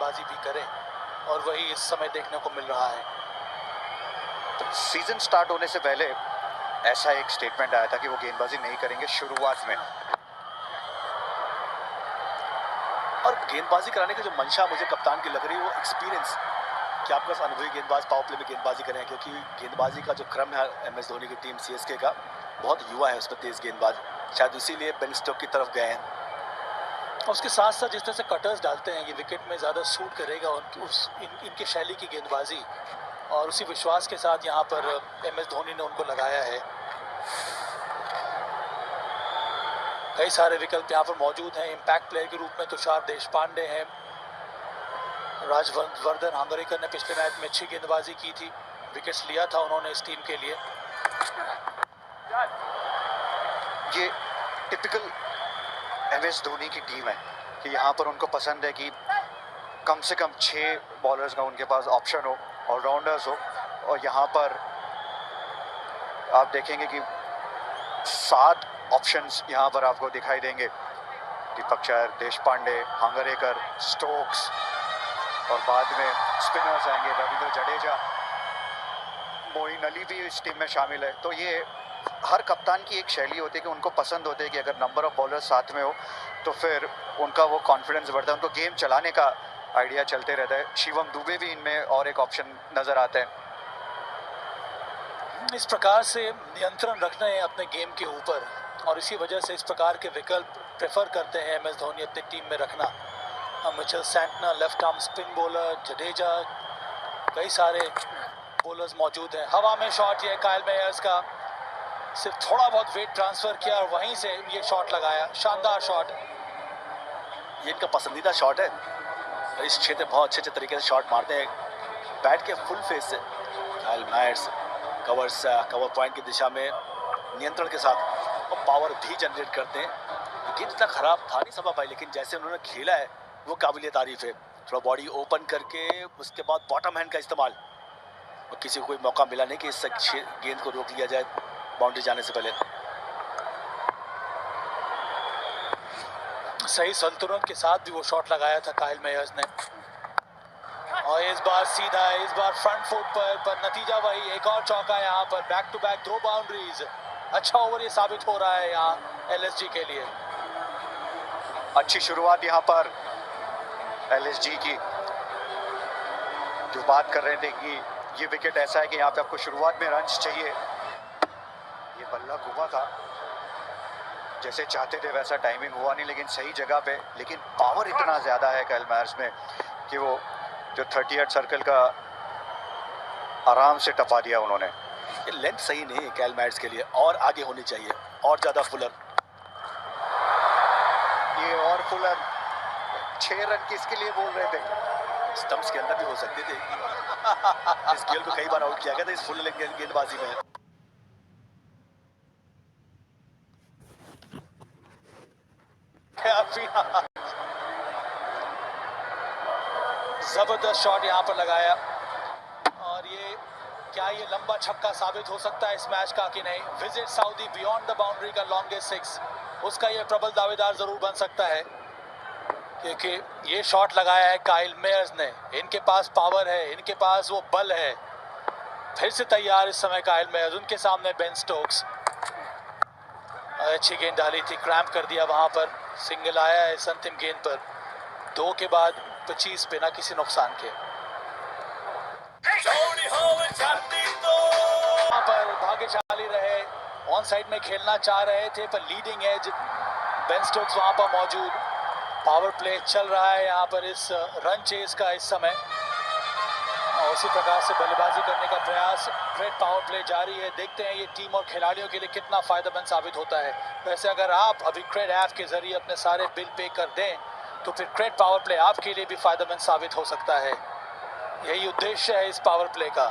गेंदबाजी भी करें, और वही इस समय देखने को मिल रहा है। सीजन स्टार्ट होने से पहले ऐसा एक स्टेटमेंट आया था कि वो गेंदबाजी नहीं करेंगे शुरुआत में, और गेंदबाजी कराने की जो मंशा मुझे कप्तान की लग रही है वो एक्सपीरियंस, कि आपके पास अनुभवी गेंदबाज पावर प्ले में गेंदबाजी करें, क्योंकि गेंदबाजी का जो क्रम है MS धोनी की टीम CSK का बहुत युवा है, उसमें तेज गेंदबाज, शायद इसीलिए बेन स्टोक्स की तरफ गए हैं। उसके साथ साथ जिस तरह से कटर्स डालते हैं, ये विकेट में ज़्यादा सूट करेगा इनकी शैली की गेंदबाजी, और उसी विश्वास के साथ यहाँ पर MS धोनी ने उनको लगाया है। कई सारे विकल्प यहाँ पर मौजूद हैं। इम्पैक्ट प्लेयर के रूप में तुषार देशपांडे हैं। राजवर्धन हांगरेकर ने पिछले मैच में अच्छी गेंदबाजी की थी, विकेट्स लिया था उन्होंने इस टीम के लिए। ये टिपिकल MS धोनी की टीम है कि यहाँ पर उनको पसंद है कि कम से कम 6 बॉलर्स का उनके पास ऑप्शन हो, ऑलराउंडर्स हो, और यहाँ पर आप देखेंगे कि 7 ऑप्शंस यहाँ पर आपको दिखाई देंगे। दीपक चहर, देशपांडे, हांगरेकर, स्टोक्स, और बाद में स्पिनर्स आएंगे, रविंद्र जडेजा, मोइन अली भी इस टीम में शामिल है। तो ये हर कप्तान की एक शैली होती है कि उनको पसंद होती है कि अगर नंबर ऑफ बॉलर्स साथ में हो तो फिर उनका वो कॉन्फिडेंस बढ़ता है, उनको गेम चलाने का आइडिया चलते रहता है। शिवम दुबे भी इनमें और एक ऑप्शन नजर आता है। इस प्रकार से नियंत्रण रखना है अपने गेम के ऊपर, और इसी वजह से इस प्रकार के विकल्प प्रेफर करते हैं MS धोनी अपनी टीम में रखना। Mitchell Santner left arm spin bowler, Jadeja, कई सारे बॉलर्स मौजूद हैं। हवा में शॉट ये काइल मेयर्स का, सिर्फ थोड़ा बहुत वेट ट्रांसफर किया और वहीं से ये शॉट लगाया, शानदार शॉट। ये इनका पसंदीदा शॉट है, इस क्षेत्र में बहुत अच्छे तरीके से शॉट मारते हैं बैट के फुल फेस से। काइल मेयर्स कवर पॉइंट की दिशा में नियंत्रण के साथ और पावर भी जनरेट करते हैं। गेंद इतना खराब था नहीं सभा भाई, लेकिन जैसे उन्होंने खेला है वो काबिलियत तारीफ है। थोड़ा बॉडी ओपन करके उसके बाद बॉटम हैंड का इस्तेमाल, और किसी को कोई मौका मिला नहीं कि इस गेंद को रोक लिया जाए बाउंड्री जाने से पहले। सही संतुलन के साथ भी वो शॉट लगाया था काइल मेयर्स ने, और इस बार सीधा, इस बार फ्रंट फुट पर नतीजा वही, एक और चौका यहाँ पर। बैक टू बैक 2 बाउंड्रीज, अच्छा ओवर ये साबित हो रहा है यहाँ LSG के लिए। अच्छी शुरुआत यहाँ पर LSG की, जो बात कर रहे थे कि ये विकेट ऐसा है कि यहाँ पे आपको शुरुआत में रन्स चाहिए। ये बल्ला घुमा था, जैसे चाहते थे वैसा टाइमिंग हुआ नहीं, लेकिन सही जगह पे। लेकिन पावर इतना ज्यादा है काइल मेयर्स में कि वो जो 38 सर्कल का आराम से टपा दिया उन्होंने। ये लेंथ सही नहीं है काइल मेयर्स के लिए, और आगे होनी चाहिए, और ज्यादा फुलर। ये और फुलर 6 रन किसके लिए बोल रहे थे? स्टंप्स के अंदर भी हो सकते थे। इस गेंद को कई बार आउट किया गया था इस फुल गेंदबाजी में। जबरदस्त शॉट यहाँ पर लगाया, और ये क्या ये लंबा छक्का साबित हो सकता है इस मैच का कि नहीं? Visit Saudi beyond the boundary का लॉन्गेस्ट 6, उसका ये प्रबल दावेदार जरूर बन सकता है, क्योंकि ये शॉट लगाया है काइल मेयर्स ने। इनके पास पावर है, इनके पास वो बल है। फिर से तैयार इस समय काइल मेयर्स, उनके सामने बेन स्टोक्स। अच्छी गेंद डाली थी, क्रैम्प कर दिया वहां पर। सिंगल आया है इस अंतिम गेंद पर, 2 के बाद 25 बिना किसी नुकसान के। वहां पर भाग्यशाली रहे, ऑन साइड में खेलना चाह रहे थे, पर लीडिंग एज बेन स्टोक्स वहां पर मौजूद। पावर प्ले चल रहा है यहाँ पर इस रन चेस का इस समय, और उसी प्रकार से बल्लेबाजी करने का प्रयास। ग्रेट पावर प्ले जारी है, देखते हैं ये टीम और खिलाड़ियों के लिए कितना फायदेमंद साबित होता है। वैसे अगर आप अभी क्रेड ऐप के जरिए अपने सारे बिल पे कर दें तो फिर क्रेड पावर प्ले आपके लिए भी फायदेमंद साबित हो सकता है। यही उद्देश्य है इस पावर प्ले का।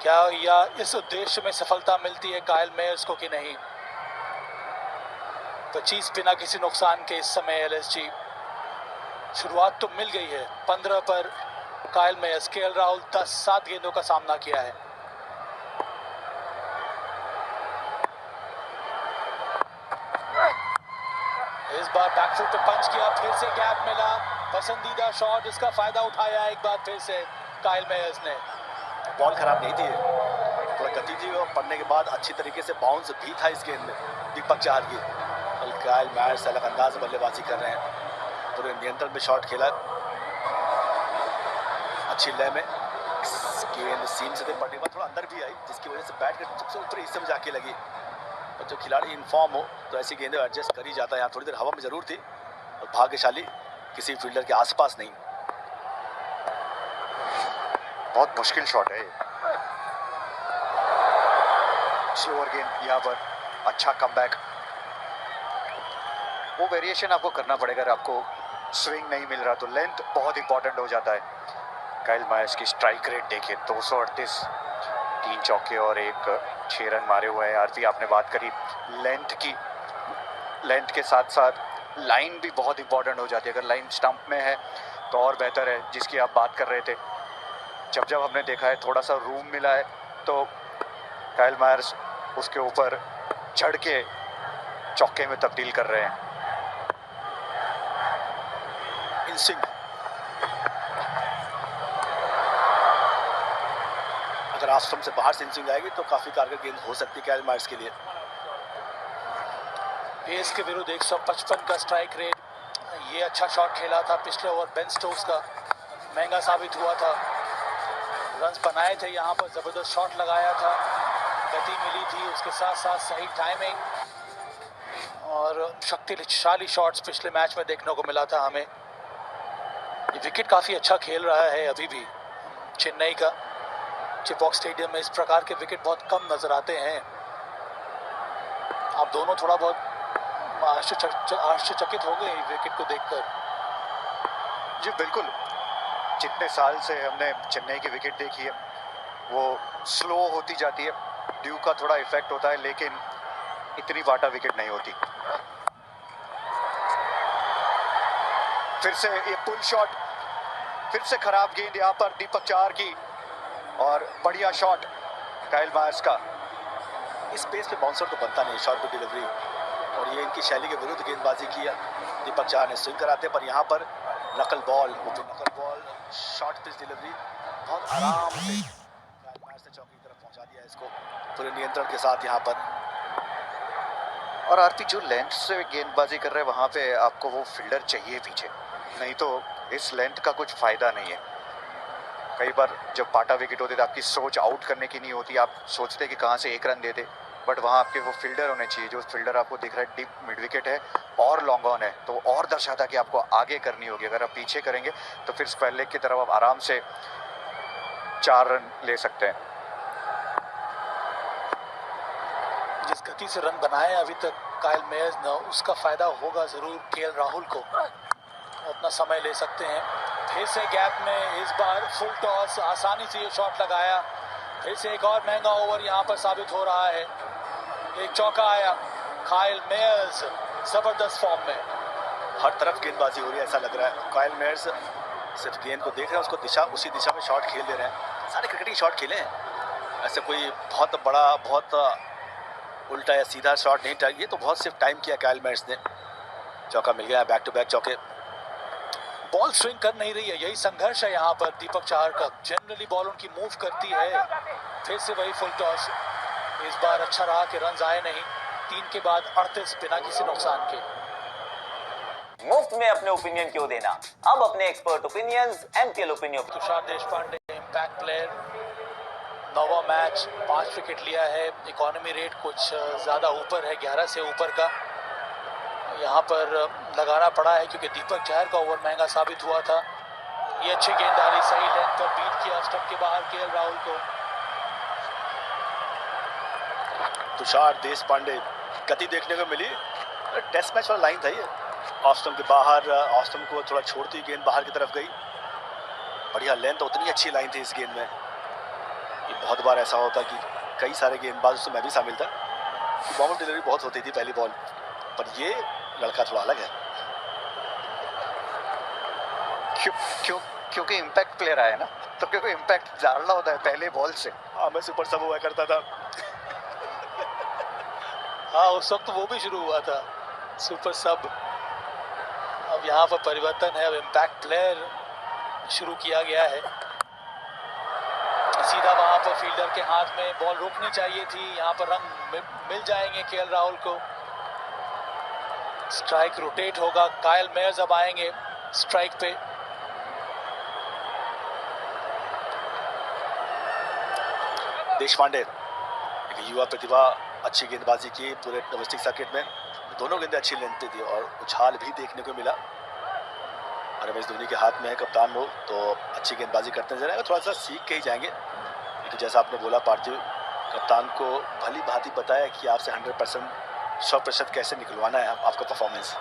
क्या या इस उद्देश्य में सफलता मिलती है काइल मेयर्स को कि नहीं? 25 बिना किसी नुकसान के इस समय LSG। शुरुआत तो मिल गई है 15 पर काइल मेयर्स। KL राहुल 7 गेंदों का सामना किया है। इस बार बैकफुट पे पंच किया, फिर से गैप मिला, पसंदीदा शॉट, इसका फायदा उठाया एक बार फिर से काइल मेयर्स ने। बॉल खराब नहीं थी, थोड़ा गति थी और पड़ने के बाद अच्छी तरीके से बाउंस भी था इस गेंद में दीपक चाहर की। काइल मेयर्स अलग अंदाज में बल्लेबाजी कर रहे हैं, पूरे नियंत्रण में शॉट खेला, अच्छी लय में गेंद सीम से पड़ने के बाद थोड़ा अंदर भी आई, जिसकी वजह से बैट के सबसे ऊपरी हिस्से में जाके लगी। और जो खिलाड़ी इनफॉर्म हो तो ऐसी गेंदें एडजस्ट कर ही जाता है। यहाँ थोड़ी देर हवा में जरूर थी और भाग्यशाली किसी फील्डर के आसपास नहीं। बहुत मुश्किल शॉट है, स्लोअर गेंद, यहाँ पर अच्छा कमबैक। वो वेरिएशन आपको करना पड़ेगा, अगर आपको स्विंग नहीं मिल रहा तो लेंथ बहुत इंपॉर्टेंट हो जाता है। काइल मेयर्स की स्ट्राइक रेट देखिए 238, 3 चौके और 6 रन मारे हुए हैं। आरती आपने बात करी लेंथ की, लेंथ के साथ साथ लाइन भी बहुत इंपॉर्टेंट हो जाती है। अगर लाइन स्टंप में है तो और बेहतर है, जिसकी आप बात कर रहे थे। जब हमने देखा है थोड़ा सा रूम मिला है तो काइल मेयर्स उसके ऊपर चढ़ के चौके में तब्दील कर रहे हैं। इन स्विंग अगर ऑस्ट्रम से बाहर से इन स्विंग आएगी तो काफी कारगर गेंद हो सकती है काइल मेयर्स के लिए। पेस के विरुद्ध 155 का स्ट्राइक रेट, ये अच्छा शॉट खेला था पिछले ओवर बेन स्टोक्स का, महंगा साबित हुआ था। रन्स बनाए थे यहाँ पर, जबरदस्त शॉट लगाया था, गति मिली थी, उसके साथ साथ सही टाइमिंग और शक्तिशाली शॉट्स पिछले मैच में देखने को मिला था हमें। ये विकेट काफी अच्छा खेल रहा है अभी भी चेन्नई का। चिपॉक स्टेडियम में इस प्रकार के विकेट बहुत कम नजर आते हैं। आप दोनों थोड़ा बहुत आश्चर्यचकित हो गए विकेट को देखकर। जी बिल्कुल, जितने साल से हमने चेन्नई की विकेट देखी है वो स्लो होती जाती है, ड्यू का थोड़ा इफेक्ट होता है, लेकिन इतनी वाटा विकेट नहीं होती। फिर से ये पुल शॉट, फिर से खराब गेंद यहाँ पर दीपक चाहर की, और बढ़िया शॉट काइल मेयर्स का। इस पेस पे बाउंसर तो बनता नहीं, शॉर्ट पे डिलीवरी, और ये इनकी शैली के विरुद्ध गेंदबाजी किया दीपक चाहर ने। स्विंग कराते पर यहाँ पर नकल बॉल, शॉर्ट पिच डिलीवरी बहुत आराम से काइल मेयर्स ने चौकी की तरफ पहुंचा दिया इसको पूरे नियंत्रण के साथ यहाँ पर। और आरती जो लेंथ से गेंदबाजी कर रहे हैं वहां पे आपको वो फील्डर चाहिए पीछे, नहीं तो इस लेंथ का कुछ फायदा नहीं है। कई बार जब पाटा विकेट होते तो आपकी सोच आउट करने की नहीं होती, आप सोचते कि कहाँ से 1 रन दे दे, बट वहाँ आपके वो फील्डर होने चाहिए। जो फील्डर आपको दिख रहा है डीप मिड विकेट है और लॉन्ग ऑन है, तो और दर्शाता कि आपको आगे करनी होगी। अगर आप पीछे करेंगे तो फिर स्क्वायर लेग की तरफ आप आराम से 4 रन ले सकते हैं। जिस गति से रन बनाए अभी तक काइल मेयर्स ने, उसका फायदा होगा जरूर केएल राहुल को। अपना समय ले सकते हैं। फिर से गैप में इस बार फुल टॉस, आसानी से ये शॉट लगाया। फिर से एक और महंगा ओवर यहाँ पर साबित हो रहा है। एक चौका आया, काइल मेयर्स जबरदस्त फॉर्म में। हर तरफ गेंदबाजी हो रही है, ऐसा लग रहा है काइल मेयर्स सिर्फ गेंद को देख रहे हैं, उसको दिशा, उसी दिशा में शॉट खेल दे रहे हैं। सारे क्रिकेटिंग शॉट खेले हैं, ऐसे कोई बहुत बड़ा, बहुत उल्टा या सीधा शॉट नहीं था। ये तो बहुत सिर्फ टाइम किया काइल मेयर्स ने। चौका मिल गया, बैक टू बैक चौके। बॉल स्विंग कर नहीं रही है, यही संघर्ष है यहाँ पर दीपक चाहर का। जनरली बॉल उनकी मूव करती है। फिर से वही फुल टॉस, इस बार अच्छा रहा कि रन आए नहीं। 3 के बाद 38 बिना किसी नुकसान के। मुफ्त में अपने ओपिनियन क्यों देना, अब अपने expert opinions MKL opinion. Tushar Deshpande impact player, 9वां मैच, 5 विकेट लिया है। इकोनॉमी रेट कुछ ज़्यादा ऊपर है, 11 से ऊपर का यहाँ पर लगाना पड़ा है, क्योंकि दीपक चाहर का ओवर महंगा साबित हुआ था। ये अच्छी गेंदबाजी, सही लेंथ पर बीट किया स्टंप के बाहर केएल राहुल को। तुषार देशपांडे, गति देखने को मिली, टेस्ट मैच वाला लाइन था ये। ऑस्टम के बाहर, ऑस्टम को थोड़ा छोड़ती गेंद बाहर की तरफ गई, बढ़िया लेंथ, उतनी अच्छी लाइन थी इस गेंद में। ये बहुत बार ऐसा होता कि कई सारे गेंदबाज, उसमें मैं भी शामिल था, बॉल डिलीवरी बहुत होती थी पहली बॉल पर। ये लड़का थोड़ा अलग है। क्योंकि इम्पैक्ट प्लेयर आया ना, तो क्योंकि इम्पैक्ट डालना होता है पहले बॉल से। हाँ, मैं सुपर सब हुआ करता था। हाँ, उस वक्त वो भी शुरू हुआ था सुपर सब। अब यहाँ पर परिवर्तन है, अब इम्पैक्ट प्लेयर शुरू किया गया है। सीधा वहां पर फील्डर के हाथ में बॉल रोकनी चाहिए थी, यहाँ पर रन मिल जाएंगे केएल राहुल को। स्ट्राइक रोटेट होगा, कायल मेयर्स अब आएंगे स्ट्राइक पे। देशपांडे एक युवा प्रतिभा, अच्छी गेंदबाजी की पूरे डोमेस्टिक सर्किट में, दोनों गेंदें अच्छी लेंथ पे थी और उछाल भी देखने को मिला। और एमएस धोनी के हाथ में है कप्तान लोग, तो अच्छी गेंदबाजी करते नजर आएगा। थोड़ा सा सीख के ही जाएंगे, क्योंकि जैसा आपने बोला पार्थिव, कप्तान को भली भांति बताया कि आपसे 100% 100% कैसे निकलवाना है आपका परफॉर्मेंस।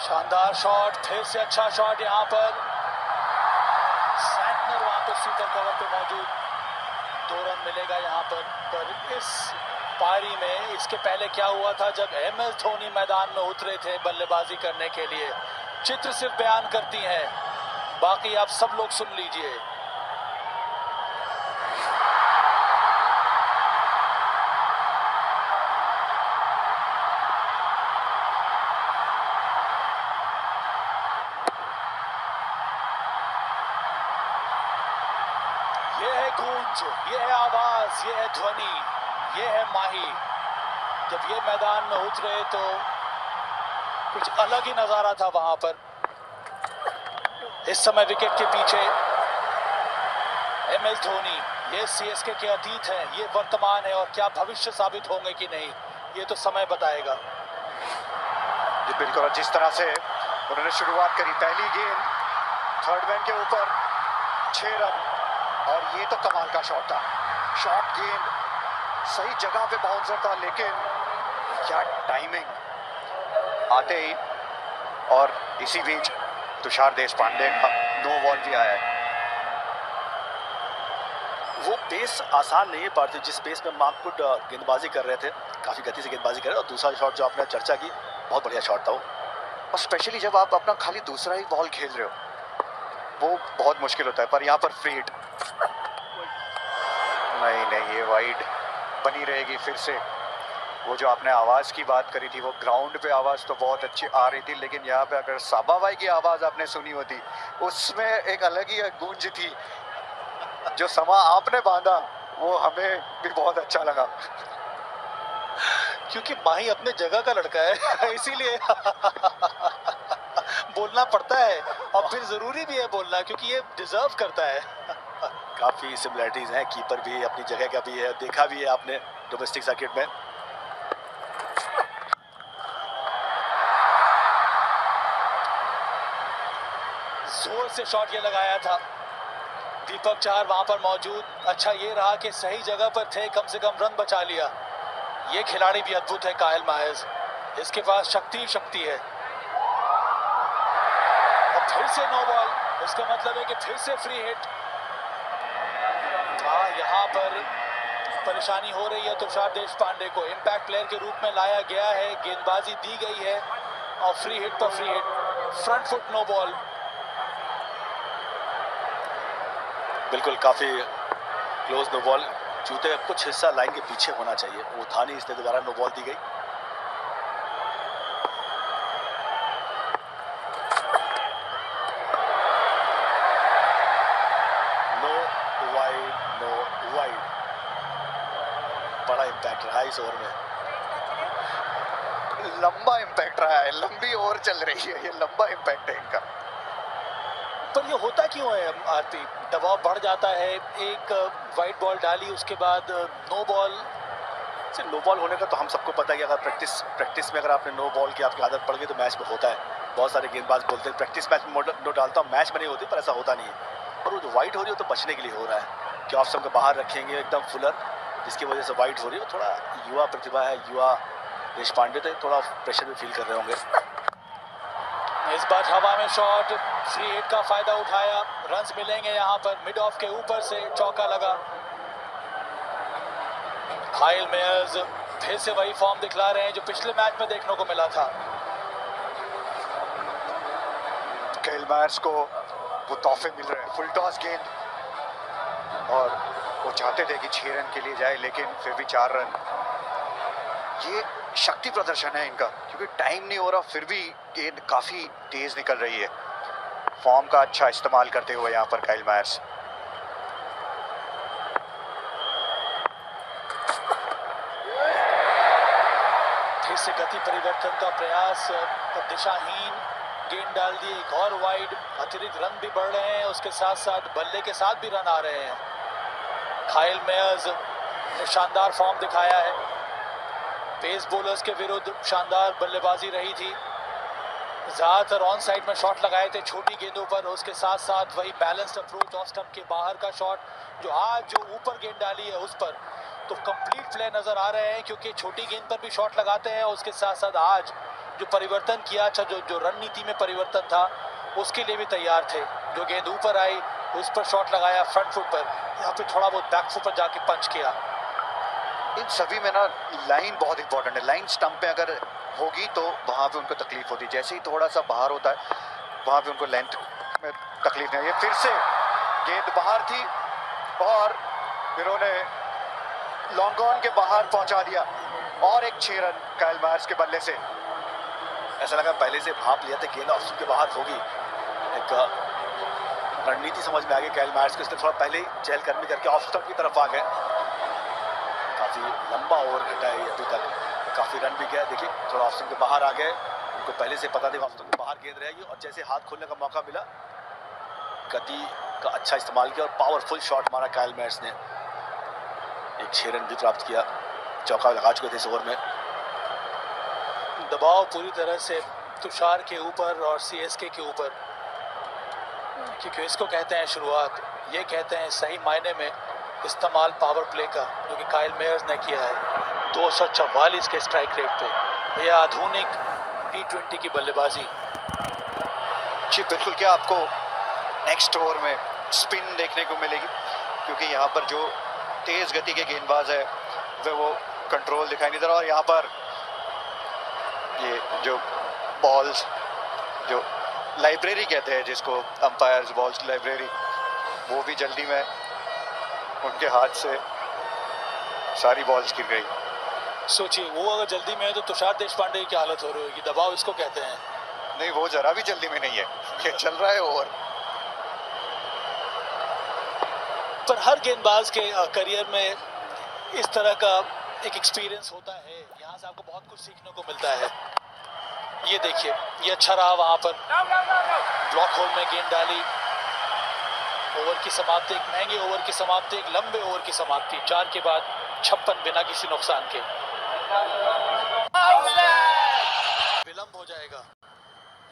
शानदार शॉट, फिर से अच्छा शॉट यहाँ पर। सैंटनर वहां पर सुपर कवर पे मौजूद, 2 रन मिलेगा यहाँ पर इस पारी में। इसके पहले क्या हुआ था जब एमएस धोनी मैदान में उतरे थे बल्लेबाजी करने के लिए, चित्र सिर्फ बयान करती हैं, बाकी आप सब लोग सुन लीजिए। ये है गूंज, ये है आवाज, ये है ध्वनि, ये है माही। जब ये मैदान में उतरे तो कुछ अलग ही नजारा था वहां पर। इस समय विकेट के पीछे एमएस धोनी, ये सीएसके के अतीत है, ये वर्तमान है, और क्या भविष्य साबित होंगे कि नहीं, ये तो समय बताएगा। जी बिल्कुल, और जिस तरह से उन्होंने शुरुआत करी, पहली गेंद थर्ड मैन के ऊपर 6 रन, और ये तो कमाल का शॉट था। शॉट गेंद सही जगह पे बाउंसर था, लेकिन क्या टाइमिंग आते ही। और इसी बीच तुषार देशपांडे का नो बॉल भी आया है। वो पेस आसान नहीं है पार्थिव, जिस पेस में मार्कवुड गेंदबाजी कर रहे थे, काफी गति से गेंदबाजी कर रहे थे। और दूसरा शॉट जो आपने चर्चा की, बहुत बढ़िया शॉट था वो। और स्पेशली जब आप अपना खाली दूसरा ही बॉल खेल रहे हो, वो बहुत मुश्किल होता है। पर यहाँ पर फ्री हिट नहीं, ये वाइड बनी रहेगी फिर से। वो जो आपने आवाज की बात करी थी, वो ग्राउंड पे आवाज तो बहुत अच्छी आ रही थी, लेकिन यहाँ पे अगर साबा भाई की आवाज आपने सुनी होती, उसमें एक अलग ही गूंज थी। जो समा आपने बांधा वो हमें भी बहुत अच्छा लगा, क्योंकि माही अपने जगह का लड़का है इसीलिए बोलना पड़ता है, और फिर जरूरी भी है बोलना, क्योंकि ये डिजर्व करता है। काफी सिमिलरिटीज हैं, कीपर भी अपनी जगह का भी है, देखा भी है आपने डोमेस्टिक सर्किट में। जोर से शॉट ये लगाया था दीपक चाहर वहां पर मौजूद। अच्छा ये रहा कि सही जगह पर थे, कम से कम रन बचा लिया। ये खिलाड़ी भी अद्भुत है कायल मेयर्स, इसके पास शक्ति है। और फिर से नो बॉल, इसका मतलब है कि फिर से फ्री हिट। यहाँ पर परेशानी हो रही है तुषार देशपांडे को। इम्पैक्ट प्लेयर के रूप में लाया गया है, गेंदबाजी दी गई है, और फ्री हिट पर free hit, front foot no ball. बिल्कुल काफी क्लोज नो बॉल, जूते का कुछ हिस्सा लाइन के पीछे होना चाहिए, वो था नहीं, इसलिए दोबारा नो बॉल दी गई। नो वाइड, बड़ा इम्पैक्ट रहा इस ओवर में। लंबा इम्पैक्ट रहा है, लंबी ओवर चल रही है, ये लंबा इम्पैक्ट है इनका। पर ये होता क्यों है आरती? दबाव बढ़ जाता है, एक वाइट बॉल डाली, उसके बाद नो बॉल। नो बॉल होने का तो हम सबको पता है कि अगर प्रैक्टिस में अगर आपने नो बॉल की आपकी आदत पड़ गई तो मैच में होता है। बहुत सारे गेंदबाज बोलते हैं प्रैक्टिस मैच में नो डालता हूँ, मैच में नहीं होती, पर ऐसा होता नहीं है। और वो जो वाइट हो रही है तो बचने के लिए हो रहा है कि ऑफ स्टंप के बाहर रखेंगे एकदम फुलर, जिसकी वजह से वाइट हो रही है। थोड़ा युवा प्रतिभा है, युवा देशपांडे, तो थोड़ा प्रेशर भी फील कर रहे होंगे। इस बार हवा में शॉट, फ्री हिट का फायदा उठाया, रन्स मिलेंगे यहाँ पर। मिड ऑफ के ऊपर से चौका लगा। कायल मेयर्स फिर से वही फॉर्म दिखला रहे हैं जो पिछले मैच में देखने को मिला था। कायल मेयर्स को वो तोहफे मिल रहे हैं। फुल टॉस गेंद और वो चाहते थे कि 6 रन के लिए जाए, लेकिन फिर भी 4 रन। ये शक्ति प्रदर्शन है इनका, क्योंकि टाइम नहीं हो रहा फिर भी गेंद काफी तेज निकल रही है। फॉर्म का अच्छा इस्तेमाल करते हुए यहाँ पर काइल मायर्स। फिर से गति परिवर्तन का प्रयास, दिशाहीन गेंद डाल दी, एक और वाइड, अतिरिक्त रन भी बढ़ रहे हैं, उसके साथ साथ बल्ले के साथ भी रन आ रहे हैं। काइल मायर्स ने शानदार फॉर्म दिखाया है, पेस बॉलर्स के विरुद्ध शानदार बल्लेबाजी रही थी, ज्यादातर ऑन साइड में शॉट लगाए थे छोटी गेंदों पर, उसके साथ साथ वही बैलेंस्ड अप्रोच ऑफ स्टंप के बाहर का शॉट, जो ऊपर गेंद डाली है उस पर तो कंप्लीट प्ले नजर आ रहे हैं, क्योंकि छोटी गेंद पर भी शॉट लगाते हैं। उसके साथ साथ आज जो परिवर्तन किया, अच्छा जो रणनीति में परिवर्तन था उसके लिए भी तैयार थे। जो गेंद ऊपर आई उस पर शॉट लगाया फ्रंट फुट पर, यहाँ पे थोड़ा बहुत बैक फुट पर जाके पंच किया। इन सभी में ना लाइन बहुत इंपॉर्टेंट है। लाइन स्टंप पे अगर होगी तो वहां पे उनको तकलीफ होती है, जैसे ही थोड़ा सा बाहर होता है वहां पे उनको लेंथ में तकलीफ नहीं है। ये फिर से गेंद बाहर थी और इन्होंने लॉन्ग ऑन के बाहर पहुंचा दिया, और एक 6 रन काइल मायर्स के बल्ले से। ऐसा लगा पहले से भाप लिया था गेंद ऑफ स्टंप के बाहर होगी, एक रणनीति समझ में आ गई काइल मायर्स को, इसलिए थोड़ा पहले ही चहलकदमी करके ऑफ स्टंप की तरफ आ गए। काफी लंबा ओवर घटा है अभी तक, काफी रन भी गया। देखिए थोड़ा ऑफ स्टंप के बाहर आ गए, उनको पहले से पता था ऑफ स्टंप के बाहर गेंद रहेगी, और जैसे हाथ खोलने का मौका मिला गति का अच्छा इस्तेमाल किया और पावरफुल शॉट मारा काइल मायर्स ने। एक 6 रन भी प्राप्त किया, चौका लगा चुके थे इस ओवर में। दबाव पूरी तरह से तुषार के ऊपर और सीएसके के ऊपर, क्योंकि इसको कहते हैं शुरुआत, ये कहते हैं सही मायने में इस्तेमाल पावर प्ले का, जो कि काइल मायर्स ने किया है 244 के स्ट्राइक रेट पे। यह आधुनिक टी20 की बल्लेबाजी। जी बिल्कुल। क्या आपको नेक्स्ट ओवर में स्पिन देखने को मिलेगी, क्योंकि यहाँ पर जो तेज गति के गेंदबाज है वो कंट्रोल दिखाई नहीं दे रहा, और यहाँ पर ये जो बॉल्स, जो लाइब्रेरी कहते हैं जिसको अंपायर्स बॉल्स लाइब्रेरी, वो भी जल्दी में उनके हाथ से सारी बॉल्स गिर गई। सोचिए वो अगर जल्दी में है तो तुषार देशपांडे की क्या हालत हो रही होगी। दबाव इसको कहते हैं। नहीं, वो जरा भी जल्दी में नहीं है, ये चल रहा है ओवर। पर हर गेंदबाज के करियर में इस तरह का एक एक्सपीरियंस होता है, यहाँ से आपको बहुत कुछ सीखने को मिलता है। ये देखिए, ये अच्छा रहा, वहां पर ब्लॉक होल में गेंद डाली, ओवर की समाप्ति, एक महंगे ओवर की समाप्ति, एक लंबे ओवर की समाप्ति, 4 के बाद 56 बिना किसी नुकसान के। विलंब हो जाएगा,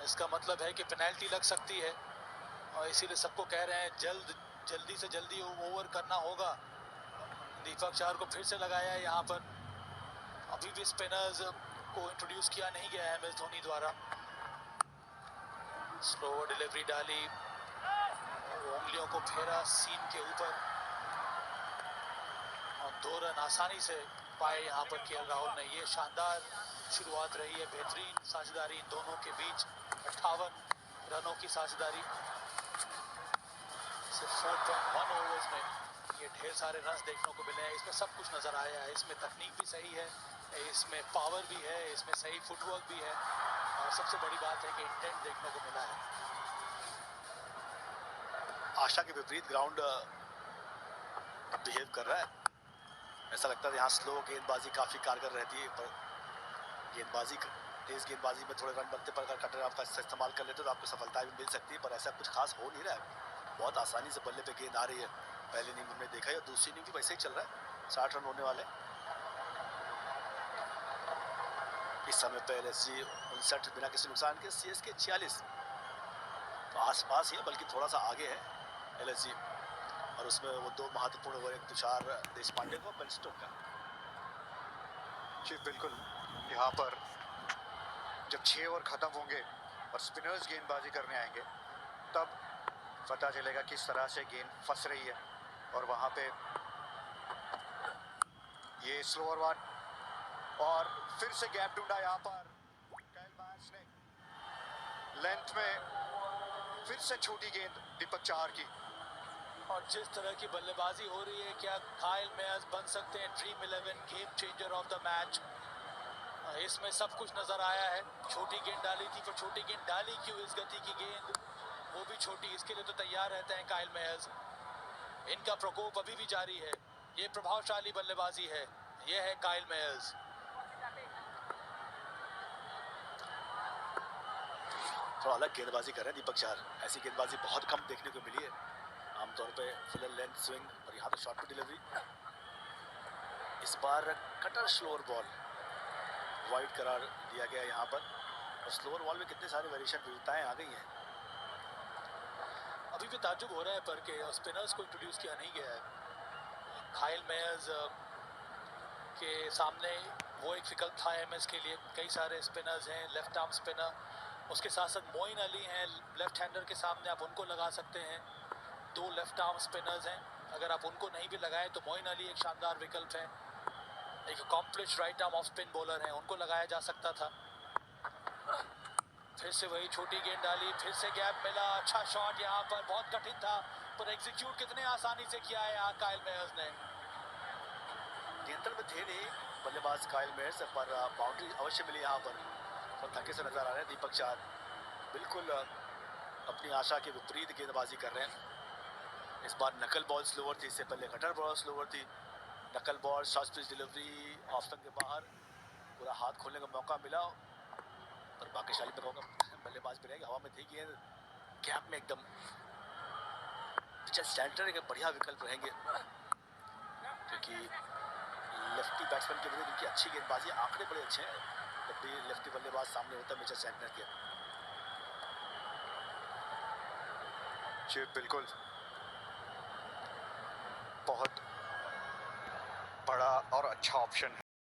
इसका मतलब है कि पेनल्टी लग सकती है, और इसीलिए सबको कह रहे हैं जल्दी से जल्दी ओवर करना होगा। दीपक चार को फिर से लगाया है यहाँ पर। अभी भी स्पिनर्स को इंट्रोड्यूस किया नहीं गया है MS धोनी द्वारा। स्लो डिलीवरी डाली, उंगलियों को फेरा सीम के ऊपर, और 2 रन आसानी से पाए यहाँ पर KL राहुल ने। ये शानदार शुरुआत रही है, बेहतरीन साझेदारी इन दोनों के बीच, 58 रनों की साझेदारी। सिर्फ 4.1 ओवर्स में ये ढेर सारे रन देखने को मिले हैं। इसमें सब कुछ नजर आया है, इसमें तकनीक भी सही है, इसमें पावर भी है, इसमें सही फुटवर्क भी है, और सबसे बड़ी बात है कि इंटेंट देखने को मिला है। आशा के विपरीत ग्राउंड बिहेव कर रहा है। ऐसा लगता है यहाँ स्लो गेंदबाजी काफी कारगर रहती है, पर तेज गेंदबाजी में थोड़े रन बनते पर अगर कटर आपका इस्तेमाल कर लेते तो आपको सफलता भी मिल सकती है, पर ऐसा कुछ खास हो नहीं रहा है। बहुत आसानी से बल्ले पे गेंद आ रही है। पहली इनिंग हमने देखा है और दूसरी इनिंग भी वैसे ही चल रहा है। 60 रन होने वाले इस समय पे LSG 59 बिना किसी नुकसान के, CSK 46, तो आसपास ही है, बल्कि थोड़ा सा आगे है LSG, और उसमें वो 2 महत्वपूर्ण ओवर, एक तुषार देशपांडे को, बेन स्टोक्स का। जी बिल्कुल। यहाँ पर जब 6 ओवर खत्म होंगे और स्पिनर्स गेंदबाजी करने आएंगे, तब पता चलेगा किस तरह से गेंद फंस रही है। और वहां पे ये स्लोअर वन, और फिर से गैप ढूंढा यहाँ पर काइल मायर्स ने, लेंथ में फिर से छोटी गेंद दीपक चाहर की, और जिस तरह की बल्लेबाजी हो रही है, क्या काइल मेयर्स बन सकते हैं dream 11 game changer of the match? इसमें सब कुछ नजर आया है। छोटी गेंद डाली थी, पर छोटी गेंद डाली क्यों? इस गति की गेंद, वो भी छोटी, इसके लिए तो तैयार रहते हैं काइल मेयर्स। इनका प्रकोप अभी भी जारी है। ये प्रभावशाली बल्लेबाजी है, ये है काइल मेयर्स। थोड़ा अलग गेंदबाजी कर रहे हैं दीपक चार। ऐसी गेंदबाजी बहुत कम देखने को मिली है। आमतौर पे फुल लेंथ स्विंग, और यहाँ तो शॉर्ट पे डिलीवरी। इस bar cutter slower ball wide करार दिया गया यहाँ पर, और स्लोअर बॉल में कितने सारे वेरिएशन विविधताएं आ गई हैं। अभी भी ताज्जुब हो रहा है पर के स्पिनर्स को इंट्रोड्यूस किया नहीं गया है। काइल मेयर्स के सामने वो एक विकल्प था एमएस के लिए। कई सारे स्पिनर्स हैं, लेफ्ट आर्म स्पिनर, उसके साथ साथ मोइन अली हैं लेफ्ट हैंडर के सामने, आप उनको लगा सकते हैं। 2 लेफ्ट आर्म स्पिनर्स हैं, अगर आप उनको नहीं भी लगाएं तो मोइन अली एक शानदार विकल्प है। एक accomplished right arm off spin bowler हैं, उनको लगाया जा सकता था। फिर से वही छोटी गेंद डाली, फिर से गैप मिला। अच्छा शॉट यहाँ पर, बहुत कठिन था पर एग्जीक्यूट कितने आसानी से किया है यहाँ काइल मेयर्स ने। नियंत्रण में थे नहीं बल्लेबाज काइल मेयर्स, पर बाउंड्री अवश्य मिली यहाँ पर। और थके से नजर आ रहे हैं दीपक चार, बिल्कुल अपनी आशा के विपरीत गेंदबाजी कर रहे हैं। इस बार नकल बॉल स्लोअर थी, इससे पहले कटर बॉल स्लोअर थी। नकल ball short pitch delivery off stump के बाहर, पूरा हाथ खोलने का मौका मिला, पर भाग्यशाली पर होगा बल्लेबाज भी रहेगा। हवा में थी गेंद, गैप में एकदम। सेंटर एक बढ़िया विकल्प रहेंगे, क्योंकि लेफ्टी बैट्समैन के विरुद्ध उनकी अच्छी गेंदबाजी, आंकड़े बड़े अच्छे हैं जब भी लेफ्टी बल्लेबाज सामने होता है मिचेल सैंटनर के। जी बिल्कुल, बहुत बड़ा और अच्छा ऑप्शन है।